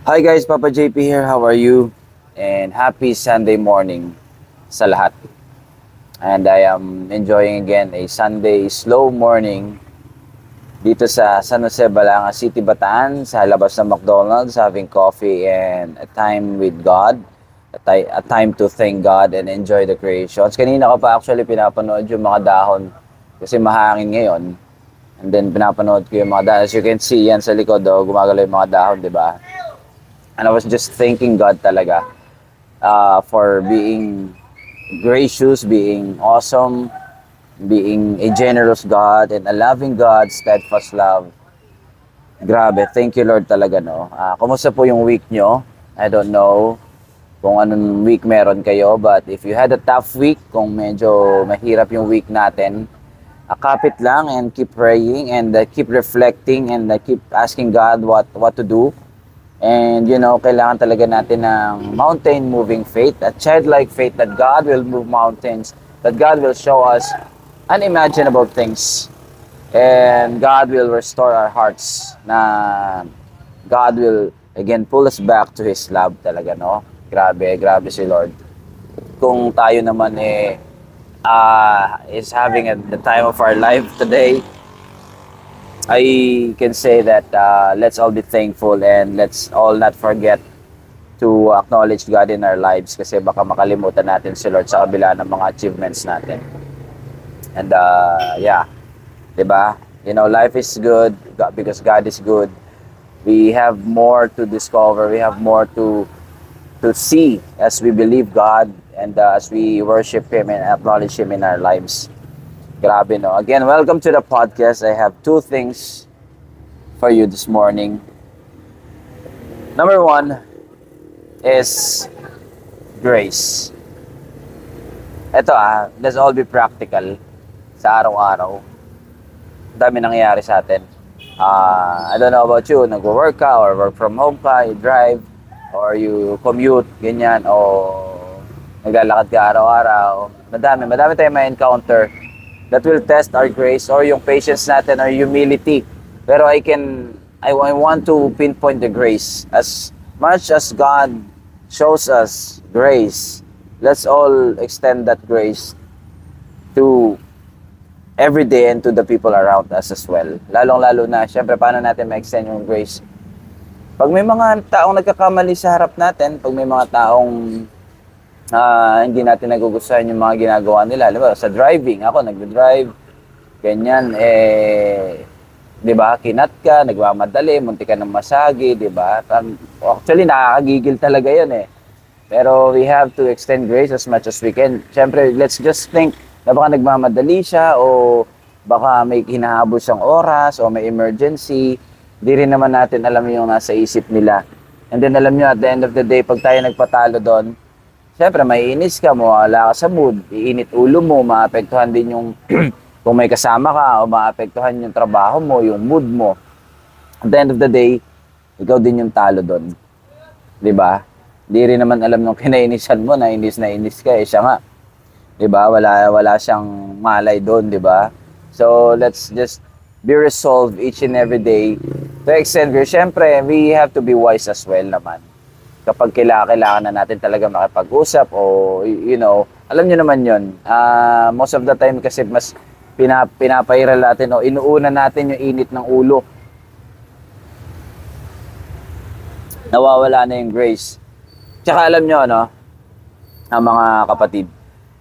Hi guys, Papa JP here. How are you? And happy Sunday morning sa lahat. And I am enjoying again a Sunday slow morning dito sa San Jose, Balanga City, Bataan, sa labas ng McDonald's, having coffee and a time with God. A time to thank God and enjoy the creations. Kanina ko pa actually pinapanood yung mga dahon kasi mahangin ngayon. And then pinapanood ko yung mga dahon. As you can see, yan sa likod, gumagalaw yung mga dahon, di ba? And I was just thanking God talaga for being gracious, being awesome, being a generous God and a loving God, steadfast love. Grabe, thank you Lord talaga, no? Kumusta po yung week nyo? I don't know kung anong week meron kayo, but if you had a tough week, kung medyo mahirap yung week natin, kapit lang and keep praying and keep reflecting and keep asking God what to do. And kailangan talaga natin ng mountain moving faith, a childlike faith that God will move mountains, that God will show us unimaginable things, and God will restore our hearts, na God will again pull us back to His love talaga, no? Grabe si Lord. Kung tayo naman is having the time of our life today, I can say that let's all be thankful and let's all not forget to acknowledge God in our lives kasi baka makalimutan natin si Lord sa kabila ng mga achievements natin. And yeah, diba? Life is good because God is good. We have more to discover. We have more to see as we believe God and as we worship Him and acknowledge Him in our lives. Grabe, no? Again, welcome to the podcast. I have two things for you this morning. Number one is grace. Ito let's all be practical sa araw-araw. Dami nangyayari sa atin. I don't know about you, nag-work ka or work from home ka, you drive, or you commute, ganyan, o naglalakad ka araw-araw. Madami tayong ma-encounter that will test our grace or yung patience natin or humility. Pero I want to pinpoint the grace. As much as God shows us grace, let's all extend that grace to every day and to the people around us as well. Lalong-lalo na, syempre, paano natin ma-extend yung grace? Pag may mga taong nagkakamali sa harap natin, pag may mga taong hindi natin nagugustuhan yung mga ginagawa nila. Diba? Sa driving, ako nagde-drive, ganyan, di ba, kinat ka, nagmamadali, munti ka ng masagi, di ba? Actually, nakakagigil talaga yun Pero we have to extend grace as much as we can. Siyempre, let's just think na baka nagmamadali siya o baka may hinahabol siyang oras o may emergency. Di rin naman natin alam yung nasa isip nila. And then alam nyo, at the end of the day, pag tayo nagpatalo doon, siyempre, maiinis ka, mawala ka sa mood, iinit ulo mo, maapektuhan din yung kung may kasama ka o maapektuhan yung trabaho mo, yung mood mo. At the end of the day, ikaw din yung talo doon. Diba? Di rin naman alam nung kinainisan mo, nainis ka, siya nga. Diba? Wala siyang malay doon, diba? So, let's just be resolved each and every day to extend grace. Siyempre, we have to be wise as well naman. Kapag kailangan na natin talaga makipag-usap o, alam nyo naman yun. Most of the time kasi mas pinapairal natin o inuuna natin yung init ng ulo. Nawawala na yung grace. Tsaka alam nyo, mga kapatid,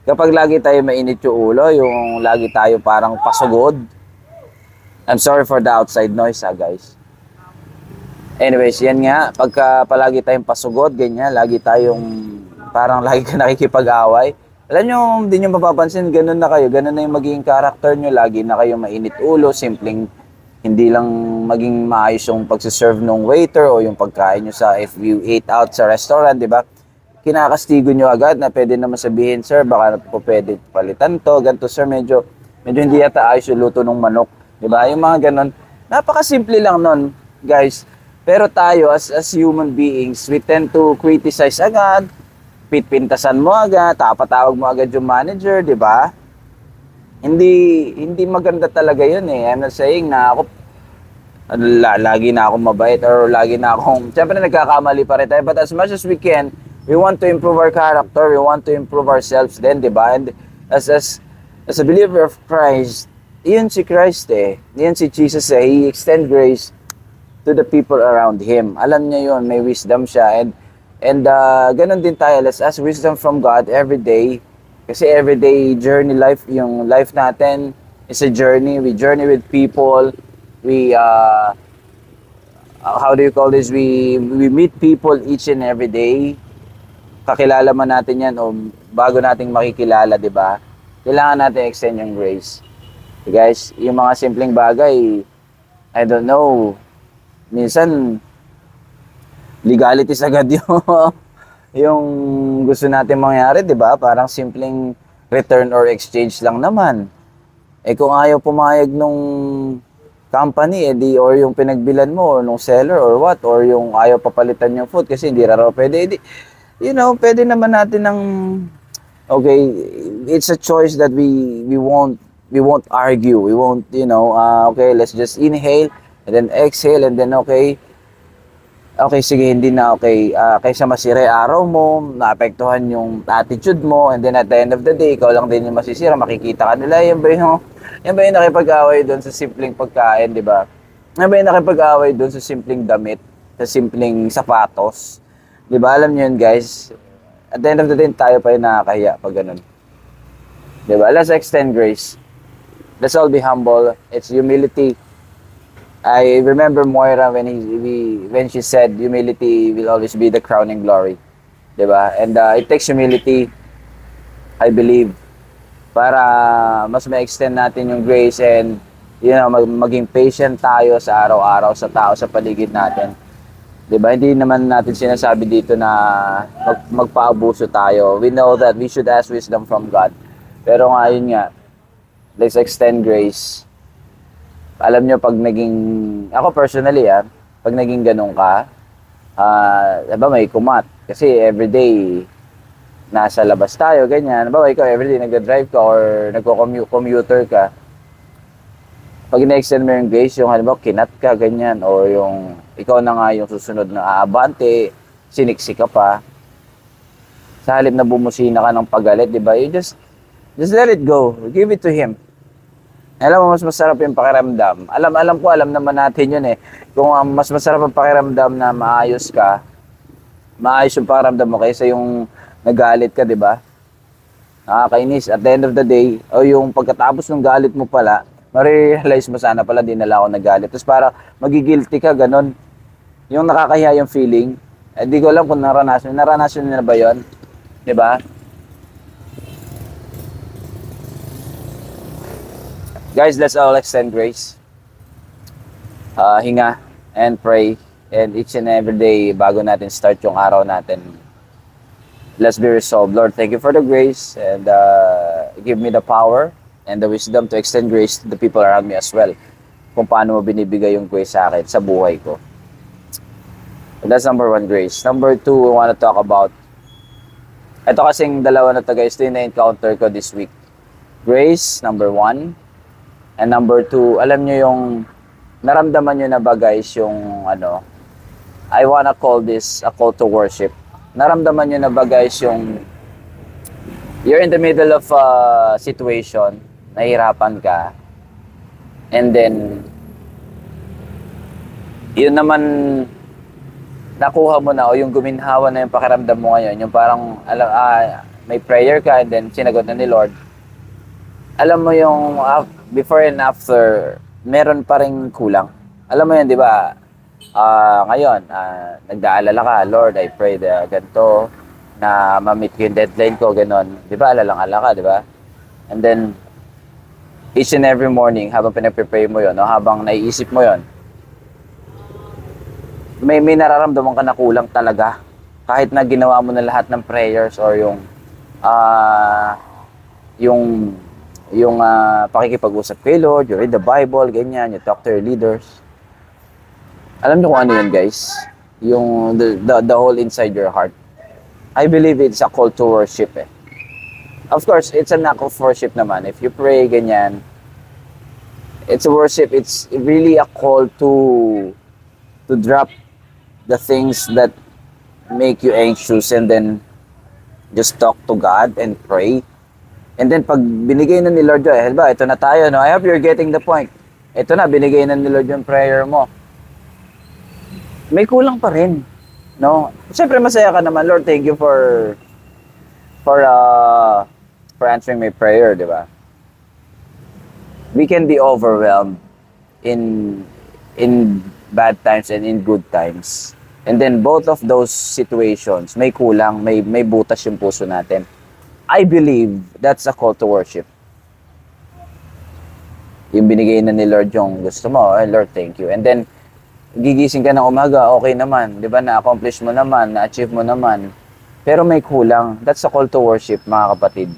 kapag lagi tayo mainit yung ulo, yung lagi tayo parang pasugod. I'm sorry for the outside noise, guys. Anyways, yan nga, pagka palagi tayong pasugod, ganyan, lagi tayong parang lagi ka nakikipag-away. Alam nyo, hindi nyo mapapansin, ganun na kayo, ganun na yung magiging character nyo, lagi na kayong mainit ulo, simpleng hindi lang maging maayos yung pagsiserve ng waiter o yung pagkain nyo sa if you ate out sa restaurant, di ba? Kinakastigo nyo agad na pwede naman sabihin, sir, baka po pwede palitan to, ganito, sir, medyo hindi yata ayos yung luto ng manok, di ba? Yung mga ganun, napakasimple lang nun, guys. Pero tayo, as human beings, we tend to criticize agad, pintasan mo agad, tapatawag mo agad yung manager, di ba? Hindi maganda talaga yun I'm not saying na ako lagi na akong mabait or lagi na akong, syempre nagkakamali pa rin tayo, but as much as we can, we want to improve our character, we want to improve ourselves din, di ba? And as a believer of Christ, iyon si Christ iyon si Jesus he extend grace to the people around him. Alam niya yun, may wisdom siya, and ganun din tayo, let's ask wisdom from God every day, kasi everyday journey life, yung life natin is a journey, we journey with people, we how do you call this, we meet people each and every day, kakilala man natin yan o bago nating makikilala, di ba? Kailangan natin extend yung grace. So guys, yung mga simpleng bagay, I don't know, minsan legalities agad yung gusto natin mangyari, di ba? Parang simpleng return or exchange lang naman. Kung ayaw pumayag nung company, or yung pinagbilan mo, or nung seller, or what, or yung ayaw papalitan yung food kasi hindi raw pwede, pwede naman natin ng, okay, it's a choice that we won't argue, we won't, okay, let's just inhale, and then exhale, and then okay, sige, hindi na okay, kaysa masira araw mo, naapektuhan yung attitude mo, and then at the end of the day, ikaw lang din yung masisira, makikita ka nila, yan ba yung nakipag-away doon sa simpleng pagkain, di ba? Yan ba yung nakipag-away doon sa simpleng damit, sa simpleng sapatos, di ba? Alam niyo yun, guys, at the end of the day, tayo pa yung nakakahiya pag ganun. Di ba? Let's extend grace. Let's all be humble. It's humility. I remember Moira when she said humility will always be the crowning glory, diba? And it takes humility, I believe, para mas ma-extend natin yung grace and maging patient tayo sa araw-araw sa tao sa paligid natin. Diba? Hindi naman natin sinasabi dito na magpaabuso tayo. We know that we should ask wisdom from God. Pero ngayon nga, let's extend grace. Alam nyo, pag naging, ako personally pag naging ganun ka, diba may kumat. Kasi everyday, nasa labas tayo, ganyan. Diba ikaw, everyday nagda-drive ka or nagko-commuter ka. Pag ina-extend mo yung grace, yung halimbawa, kinat ka, ganyan, o yung, ikaw na nga yung susunod na aabante, siniksi ka pa. Sa halip na bumusina ka ng pagalit, diba? You just let it go. Give it to Him. Alam mo, mas masarap yung pakiramdam. Alam naman natin yun Kung mas masarap ang pakiramdam na maayos ka, maayos yung pakiramdam mo kaysa yung nagalit ka, di ba? Nakakainis. At the end of the day, o yung pagkatapos ng galit mo pala, marirealize mo sana pala din nala ako nagalit. Tapos para magigilty ka, ganun. Yung nakakahiya yung feeling. Di ko alam kung naranasan nyo na ba yun? Di ba? Guys, let's all extend grace. Hinga and pray. And each and every day, bago natin start yung araw natin, let's be resolved. Lord, thank you for the grace and give me the power and the wisdom to extend grace to the people around me as well. Kung paano mo binibigay yung grace sa akin, sa buhay ko. And that's number one, grace. Number two, we want to talk about, ito kasing dalawa na to guys, ito yung na-encounter ko this week. Grace, number one. And number two, alam nyo yung, naramdaman nyo na ba guys yung I wanna call this a call to worship. Naramdaman nyo na ba guys yung, you're in the middle of a situation, nahihirapan ka, and then, yun naman, nakuha mo na o yung guminhawa na yung pakiramdam mo ngayon, yung parang, may prayer ka and then sinagot na ni Lord. Alam mo yung before and after, meron pa ring kulang. Alam mo yun, di ba? Ngayon, nagdaalala ka, Lord, I pray na ganito, na ma-meet ko yung deadline ko, ganon. Di ba? Alalang-ala ka, di ba? And then, each and every morning, habang pinag-prepare mo yun, habang naiisip mo yun, may nararamdaman ka na kulang talaga. Kahit na ginawa mo na lahat ng prayers or yung pakikipag-usap kay Lord, you read the Bible, ganyan, you talk to your leaders. Alam niyo kung ano yun, guys? Yung the whole inside your heart. I believe it's a call to worship Of course, it's an act of worship naman. If you pray, ganyan, It's a worship. It's really a call to drop the things that make you anxious and then just talk to God and pray. And then pag binigay na ni Lord yun, halimbawa, ito na tayo, no? I hope you're getting the point. Ito na, binigay na ni Lord yung prayer mo. May kulang pa rin, no? Siyempre masaya ka naman, Lord, thank you for answering my prayer, di ba? We can be overwhelmed in bad times and in good times. And then both of those situations, may kulang, may butas yung puso natin. I believe that's a call to worship. Yung binigay na ni Lord yung gusto mo, Lord, thank you. And then, gigising ka ng umaga, okay naman, di ba, na-accomplish mo naman, na-achieve mo naman. Pero may kulang. That's a call to worship, mga kapatid.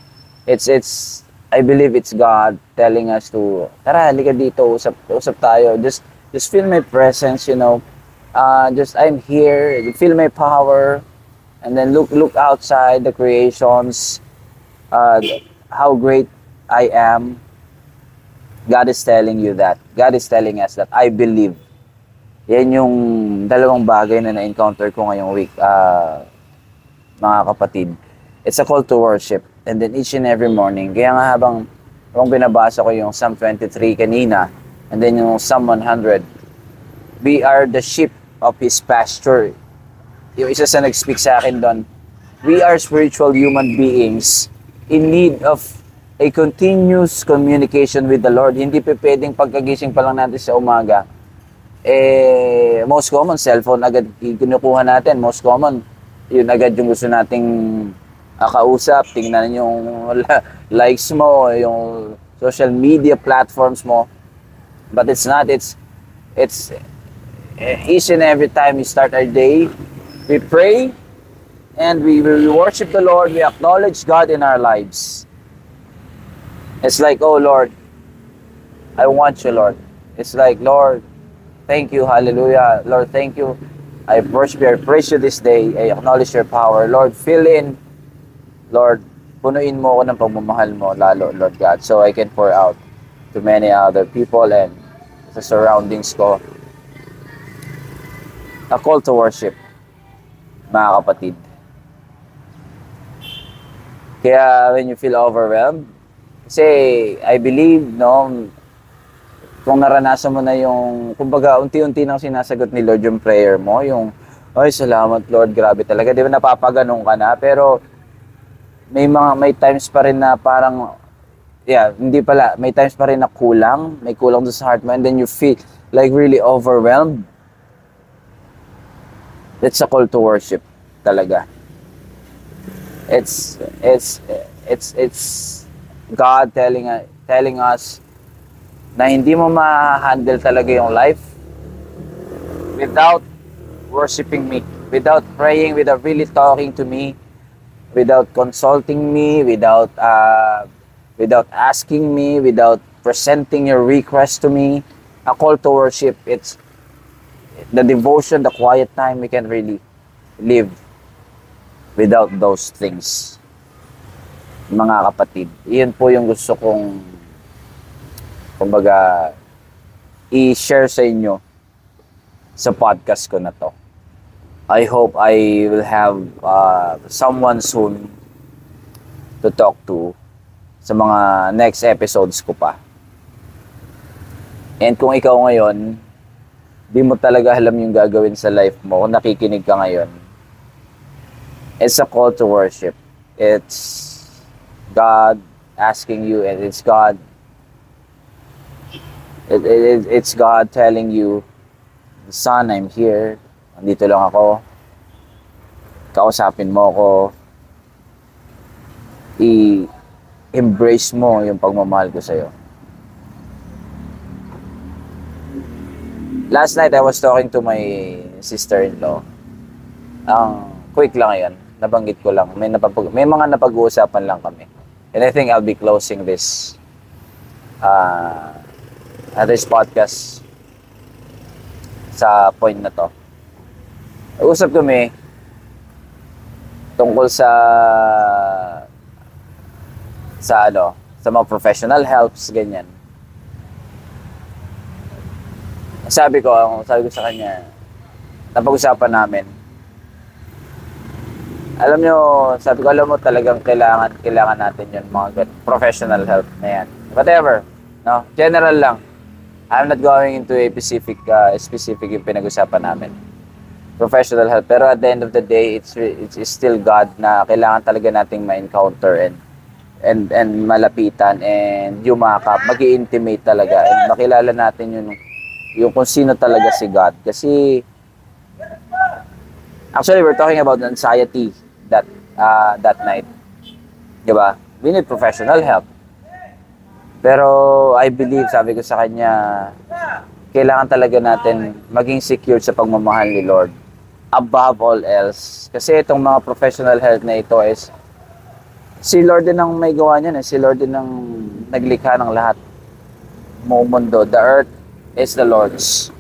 I believe it's God telling us to, tara, halika dito, usap tayo. Just feel my presence, you know. I'm here, feel my power. And then look outside the creations, how great I am. God is telling you that. God is telling us that. I believe. Yan yung dalawang bagay na na-encounter ko ngayong week, mga kapatid. It's a call to worship. And then each and every morning. Kaya nga habang binabasa ko yung Psalm 23 kanina, and then yung Psalm 100, we are the sheep of His pasture. Yung isa sa nag-speak sa akin doon, we are spiritual human beings in need of a continuous communication with the Lord. Hindi pa pwedeng pagkagising pa lang natin sa umaga. Most common, cellphone agad kinukuha natin. Most common, yun agad yung gusto nating kausap. Tingnan yung likes mo, yung social media platforms mo. But it's not. It's each and every time we start our day, we pray and we worship the Lord. We acknowledge God in our lives. It's like, oh Lord, I want you, Lord. It's like, Lord, thank you, hallelujah. Lord, thank you. I worship you, I praise you this day. I acknowledge your power. Lord, fill in. Lord, punuin mo ako ng pagmamahal mo, lalo, Lord God, so I can pour out to many other people and sa surroundings ko. A call to worship, mga kapatid. Kaya when you feel overwhelmed, kasi I believe, no, kung naranasan mo na yung, kumbaga, unti-unti nang sinasagot ni Lord yung prayer mo, yung, ay, salamat Lord, grabe talaga. Di ba napapaganong ka na? Pero, may times pa rin na parang, hindi pala, may times pa rin na kulang, may kulang doon sa heart mo, and then you feel like really overwhelmed. It's a call to worship, talaga. It's God telling us na hindi mo ma-handle talaga yung life without worshiping me, without praying, without really talking to me, without consulting me, without asking me, without presenting your request to me. A call to worship, it's the devotion, the quiet time we can really live without those things. Mga kapatid, iyon po yung gusto kong, kumbaga, i-share sa inyo sa podcast ko na to. I hope I will have someone soon to talk to sa mga next episodes ko pa. And kung ikaw ngayon, di mo talaga alam yung gagawin sa life mo, kung nakikinig ka ngayon, it's a call to worship. It's God asking you, and it's God it's God telling you, son, I'm here, nandito lang ako, kausapin mo ako, i-embrace mo yung pagmamahal ko sa'yo. Last night I was talking to my sister-in-law. Quick lang yan, nabanggit ko lang, may mga napag-uusapan lang kami. And I think I'll be closing this podcast sa point na to. Usap kami tungkol sa mga professional helps, ganyan. sabi ko sa kanya, napag-usapan namin. Alam nyo, sabi ko, alam mo talagang kailangan natin yun, mga professional help na yan. Whatever, no? General lang. I'm not going into a specific yung pinag-usapan namin. Professional help. Pero at the end of the day, it's still God na kailangan talaga nating ma-encounter and malapitan and yumakap, magi-intimate talaga and makilala natin yung kung sino talaga si God. Kasi actually we're talking about anxiety that night. Diba? We need professional help. Pero I believe, sabi ko sa kanya, kailangan talaga natin maging secure sa pagmamahal ni Lord above all else. Kasi itong mga professional help na ito is si Lord din ang may gawa niyan. Si Lord din ang naglikha ng lahat ng mundo. The earth is the Lord's.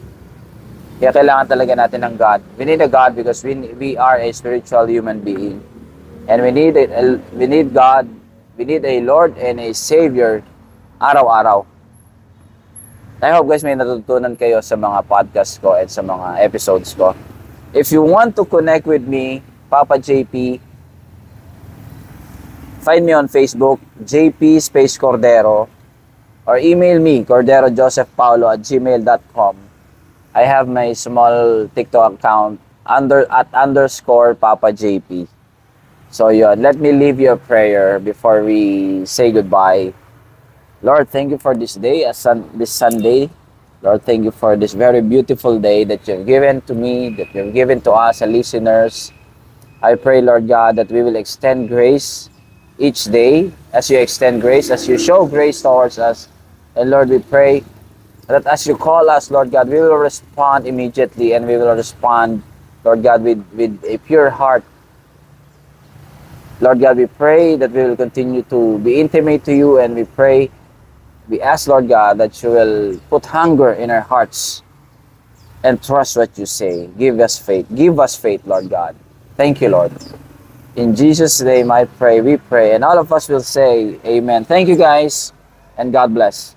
Kaya kailangan talaga natin ng God. We need a God because we are a spiritual human being. And we need God. We need a Lord and a Savior araw-araw. I hope guys may natutunan kayo sa mga podcast ko at sa mga episodes ko. If you want to connect with me, Papa JP, find me on Facebook, JP Space Cordero, or email me, corderojosephpaulo@gmail.com. I have my small TikTok account at _ Papa JP. So yun, let me leave you a prayer before we say goodbye. Lord, thank you for this day, this Sunday. Lord, thank you for this very beautiful day that you've given to me, that you've given to us, listeners. I pray, Lord God, that we will extend grace each day as you extend grace, as you show grace towards us. And Lord, we pray that as you call us, Lord God, we will respond immediately and we will respond, Lord God, with a pure heart. Lord God, we pray that we will continue to be intimate to you, and we ask, Lord God, that you will put hunger in our hearts and trust what you say. Give us faith. Give us faith, Lord God. Thank you, Lord. In Jesus' name I pray, we pray, and all of us will say amen. Thank you guys, and God bless.